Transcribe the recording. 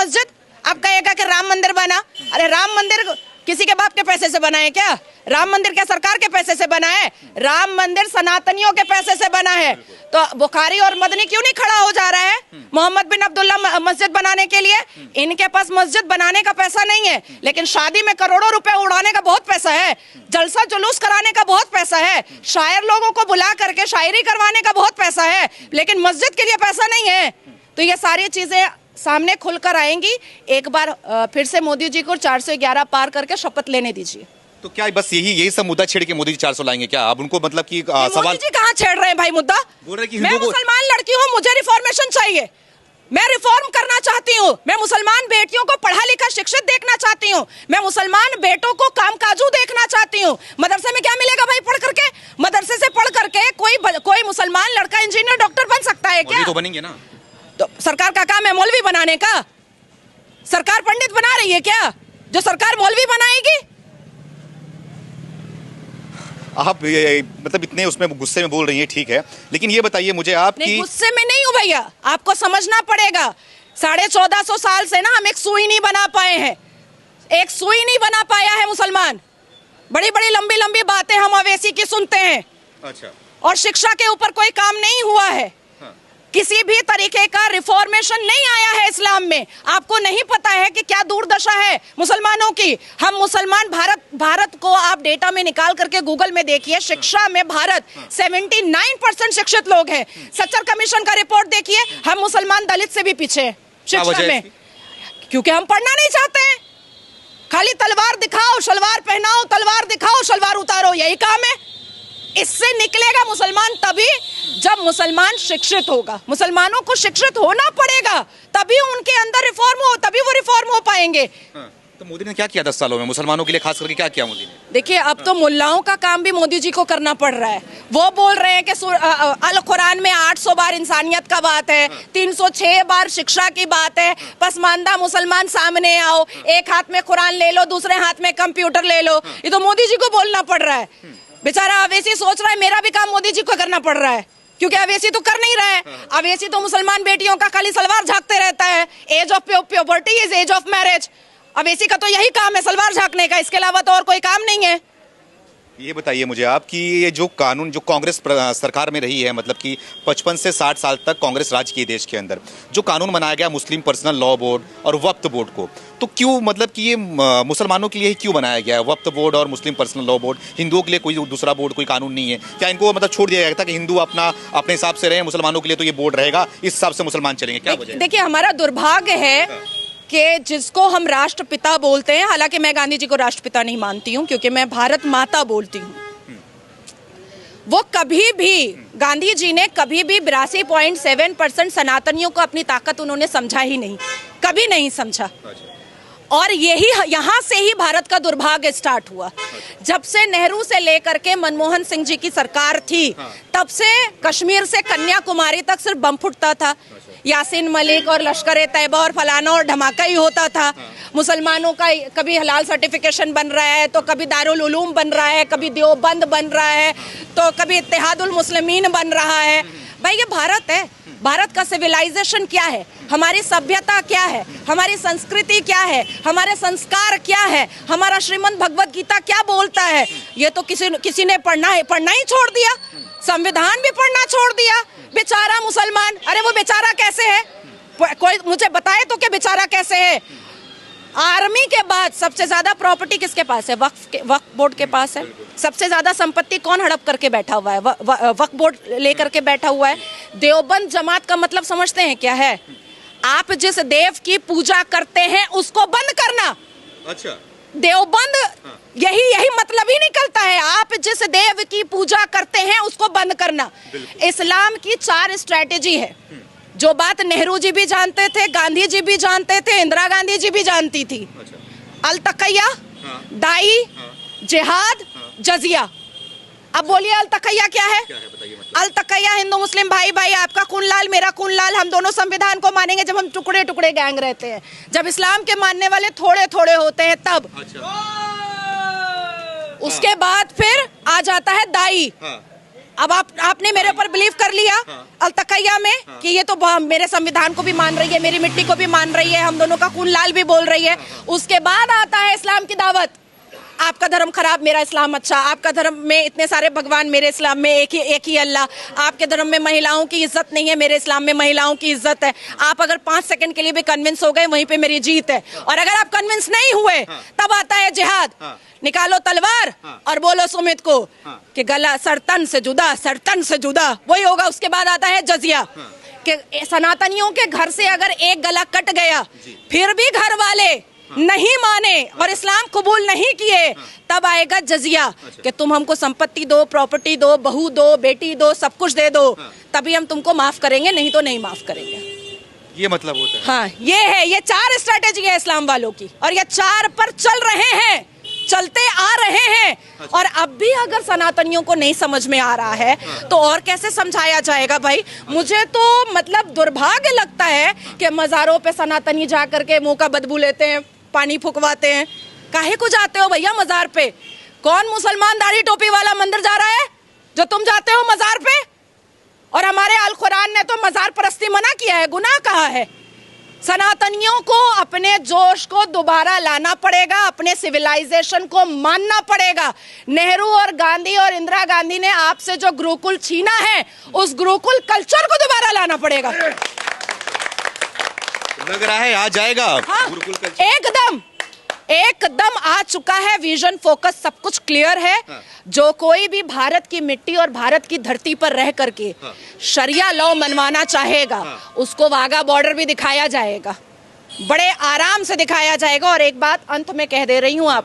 मस्जिद? अब कहेगा कि राम मंदिर बना। अरे राम मंदिर किसी के बाप के पैसे से बना है क्या? राम मंदिर क्या सरकार के पैसे से बना है? राम मंदिर सनातनियों के पैसे से बना है। तो बुखारी और मदनी क्यों नहीं खड़ा हो जा रहा है मोहम्मद बिन अब्दुल्ला मस्जिद बनाने के लिए? इनके पास मस्जिद बनाने का पैसा नहीं है, लेकिन शादी में करोड़ों रुपए उड़ाने का बहुत पैसा है, जलसा जुलूस कराने का बहुत पैसा है, शायर लोगों को बुला करके शायरी करवाने का बहुत पैसा है, लेकिन मस्जिद के लिए पैसा नहीं है। तो ये सारी चीजें सामने खुलकर आएंगी। एक बार फिर से मोदी जी को 411 पार करके शपथ लेने दीजिए। तो क्या बस यही सब मुद्दा छेड़ के मोदी जी 400 लाएंगे क्या? अब उनको मतलब कि सवाल मोदी जी कहाँ छेड़ रहे हैं भाई मुद्दा? बोल रहे कि मैं मुसलमान लड़की हूँ, मुझे रिफॉर्मेशन चाहिए, मैं रिफॉर्म करना चाहती हूँ, मैं मुसलमान बेटियों को पढ़ा लिखा शिक्षित देखना चाहती हूँ, मैं मुसलमान बेटों को कामकाजू देखना चाहती हूँ। मदरसे में क्या मिलेगा भाई पढ़ करके? मदरसे से पढ़ करके कोई मुसलमान लड़का इंजीनियर डॉक्टर बन सकता है क्या? तो बनेंगे ना। तो सरकार का काम है मौलवी बनाने का? सरकार पंडित बना रही है क्या जो सरकार मौलवी बनाएगी? आप मतलब इतने उसमें गुस्से में बोल रही हैं, ठीक है, लेकिन ये बताइए मुझे आप नहीं, गुस्से में नहीं हूँ भैया, आपको समझना पड़ेगा। 1450 साल से ना हम एक सुई नहीं बना पाए हैं, एक सुई नहीं बना पाया है मुसलमान। बड़ी बड़ी लंबी लंबी बातें हम अवैसी की सुनते हैं। अच्छा। और शिक्षा के ऊपर कोई काम नहीं हुआ है। किसी भी तरीके का रिफॉर्मेशन नहीं आया है इस्लाम में। आपको नहीं पता है कि क्या दुर्दशा है मुसलमानों की। हम मुसलमान भारत को आप डेटा में निकाल करके गूगल में देखिए, शिक्षा में भारत 79% शिक्षित लोग हैं। सच्चर कमीशन का रिपोर्ट देखिए, हम मुसलमान दलित से भी पीछे हैं शिक्षा में, क्योंकि हम पढ़ना नहीं चाहते हैं। खाली तलवार दिखाओ शलवार पहनाओ, तलवार दिखाओ शलवार उतारो, यही काम है। इससे निकलेगा मुसलमान तभी जब मुसलमान शिक्षित होगा। मुसलमानों को शिक्षित होना पड़ेगा, तभी उनके अंदर रिफॉर्म हो, तभी वो रिफॉर्म हो पाएंगे। तो मोदी ने क्या किया 10 सालों में मुसलमानों के लिए, खास करके क्या किया मोदी ने? देखिए, अब तो मुल्लाओं का काम भी मोदी जी को करना पड़ रहा है। वो बोल रहे हैं कि अल कुरान में 800 बार इंसानियत का बात है, 306 बार शिक्षा की बात है। पसमानदा मुसलमान सामने आओ, एक हाथ में कुरान ले लो, दूसरे हाथ में कंप्यूटर ले लो। ये तो मोदी जी को बोलना पड़ रहा है। बेचारा अवैसी सोच रहा है मेरा भी काम मोदी जी को करना पड़ रहा है, क्योंकि अवैसी तो कर नहीं रहा है। अवैसी तो मुसलमान बेटियों का खाली सलवार झांकते रहता है। Age of puberty is age of marriage. Owaisi का तो यही काम है, सलवार झांकने का, इसके अलावा तो और कोई काम नहीं है। ये बताइए मुझे आप कि ये जो कानून जो कांग्रेस सरकार में रही है, मतलब कि 55 से 60 साल तक कांग्रेस राज की देश के अंदर, जो कानून बनाया गया मुस्लिम पर्सनल लॉ बोर्ड और वक्फ बोर्ड को, तो क्यों मतलब कि ये मुसलमानों के लिए ही क्यों बनाया गया है वक्फ बोर्ड और मुस्लिम पर्सनल लॉ बोर्ड? हिंदुओं के लिए कोई दूसरा बोर्ड, कोई कानून नहीं है क्या? इनको मतलब छोड़ दिया गया था कि हिंदू अपने हिसाब से रहे, मुसलमानों के लिए तो ये बोर्ड रहेगा, इस हिसाब से मुसलमान चलेंगे? क्या वजह है? देखिए, हमारा दुर्भाग्य है कि जिसको हम राष्ट्रपिता बोलते हैं, हालांकि मैं गांधी जी को राष्ट्रपिता नहीं मानती हूँ, क्योंकि मैं भारत माता बोलती हूँ। वो कभी भी, गांधी जी ने कभी भी 82.7% सनातनियों को अपनी ताकत उन्होंने समझा ही नहीं, कभी नहीं समझा। और यही यहाँ से ही भारत का दुर्भाग्य स्टार्ट हुआ। जब से नेहरू से लेकर के मनमोहन सिंह जी की सरकार थी, तब से कश्मीर से कन्याकुमारी तक सिर्फ बम फुटता था। यासीन मलिक और लश्कर तैयबा और फलाना और धमाका ही होता था। मुसलमानों का कभी हलाल सर्टिफिकेशन बन रहा है, तो कभी दारुल उलूम बन रहा है, कभी देवबंद बन रहा है, तो कभी इत्तेहादुल मुस्लिमीन बन रहा है। भाई, ये भारत है। भारत का सिविलाइजेशन क्या है, हमारी सभ्यता क्या है, हमारी संस्कृति क्या है, हमारे संस्कार क्या है, हमारा श्रीमद् भगवत गीता क्या बोलता है, ये तो किसी ने पढ़ना ही छोड़ दिया। संविधान भी पढ़ना छोड़ दिया। बेचारा मुसलमान, अरे वो बेचारा कैसे है? कोई मुझे बताए तो कि बेचारा कैसे है? आर्मी के बाद सबसे ज्यादा प्रॉपर्टी किसके पास है? वक्फ बोर्ड के पास है। सबसे ज्यादा संपत्ति कौन हड़प करके बैठा हुआ है? वक्फ बोर्ड लेकर के बैठा हुआ है। देवबंद जमात का मतलब समझते हैं क्या है? आप जिस देव की पूजा करते हैं उसको बंद करना। अच्छा, देवबंद यही मतलब ही निकलता है। आप जिस देव की पूजा करते हैं उसको बंद करना। इस्लाम की 4 स्ट्रैटेजी है, जो बात नेहरू जी भी जानते थे, गांधी जी भी जानते थे, इंदिरा गांधी जी भी जानती थी। अल तकैया, दाई, जिहाद, जजिया। अब बोलिए अल तकैया क्या है? अल तकैया, हिंदू मुस्लिम भाई भाई, आपका खून लाल मेरा खून लाल, हम दोनों संविधान को मानेंगे जब हम टुकड़े टुकड़े गैंग रहते हैं। जब इस्लाम के मानने वाले थोड़े थोड़े होते हैं तब। उसके बाद फिर आ जाता है दाई। अब आपने मेरे ऊपर बिलीव कर लिया अलतकैया में कि ये तो मेरे संविधान को भी मान रही है, मेरी मिट्टी को भी मान रही है, हम दोनों का खून लाल भी बोल रही है। उसके बाद आता है इस्लाम की दावत, आपका धर्म खराब मेरा इस्लाम अच्छा, आपका धर्म में इतने सारे भगवान मेरे इस्लाम में एक ही अल्लाह, आपके धर्म में महिलाओं की इज्जत नहीं है मेरे इस्लाम में महिलाओं की इज्जत है। आप अगर 5 सेकंड के लिए भी कन्विंस हो गए वहीं पे मेरी जीत है। और अगर आप कन्विंस नहीं हुए तब आता है जिहाद, निकालो तलवार और बोलो सुमित को कि गला सरतन से जुदा, सरतन से जुदा, वही होगा। उसके बाद आता है जजिया कि सनातनियों के घर से अगर एक गला कट गया फिर भी घर वाले नहीं माने और इस्लाम कबूल नहीं किए तब आएगा जजिया कि तुम हमको संपत्ति दो, प्रॉपर्टी दो, बहू दो, बेटी दो, सब कुछ दे दो, तभी हम तुमको माफ करेंगे, नहीं तो नहीं माफ करेंगे। ये मतलब होता है। हाँ, ये है, ये 4 स्ट्रैटेजी है इस्लाम वालों की और ये 4 पर चल रहे हैं, चलते आ रहे हैं। और अब भी अगर सनातनियों को नहीं समझ में आ रहा है तो और कैसे समझाया जाएगा भाई। मुझे तो मतलब दुर्भाग्य लगता है कि मज़ारों पे सनातनी जा करके मुंह का बदबू लेते हैं, पानी फुकवाते हैं। काहे को जाते हो भैया मजार पे? कौन मुसलमान दाढ़ी टोपी वाला मंदिर जा रहा है जो तुम जाते हो मजार पे? और हमारे अल कुरान ने तो मजार परस्ती मना किया है, गुनाह कहा है। सनातनियों को अपने जोश को दोबारा लाना पड़ेगा, अपने सिविलाइजेशन को मानना पड़ेगा। नेहरू और गांधी और इंदिरा गांधी ने आपसे जो गुरुकुल छीना है उस गुरुकुल कल्चर को दोबारा लाना पड़ेगा। लग रहा है आ जाएगा। हाँ, गुरुकुल कल्चर एकदम आ चुका है। विजन, फोकस सब कुछ क्लियर है। जो कोई भी भारत की मिट्टी और भारत की धरती पर रह करके शरिया लॉ मनवाना चाहेगा उसको वाघा बॉर्डर भी दिखाया जाएगा, बड़े आराम से दिखाया जाएगा। और एक बात अंत में कह दे रही हूं आप